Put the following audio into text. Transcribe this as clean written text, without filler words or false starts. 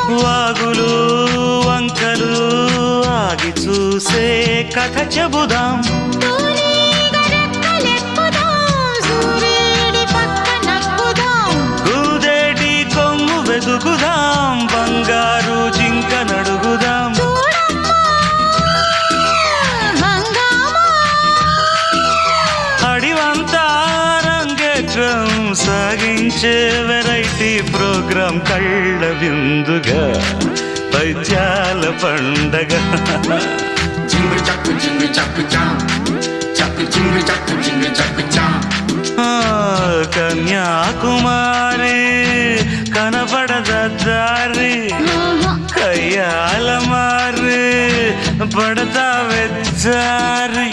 వాగులు వంకలు ఆగి చూసే కథ చెబుదాం. కూదేటి కొమ్ము వెతుకుదాం, బంగారు జింక నడుగుదాం. అడివంతా రంగేట్రం సాగించే వెరైటీ ప్రోగ్రాం కళ్ళ విందుగా పైత్యాల పండగ. జింగు చక్కు జింగు చక్కు చా, చక్కు జింగు చక్కు జింగు చక్కు చా. కన్యాకుమారి కనపడద దారి, కయ్యాల మారి పడతా వెచ్చారి.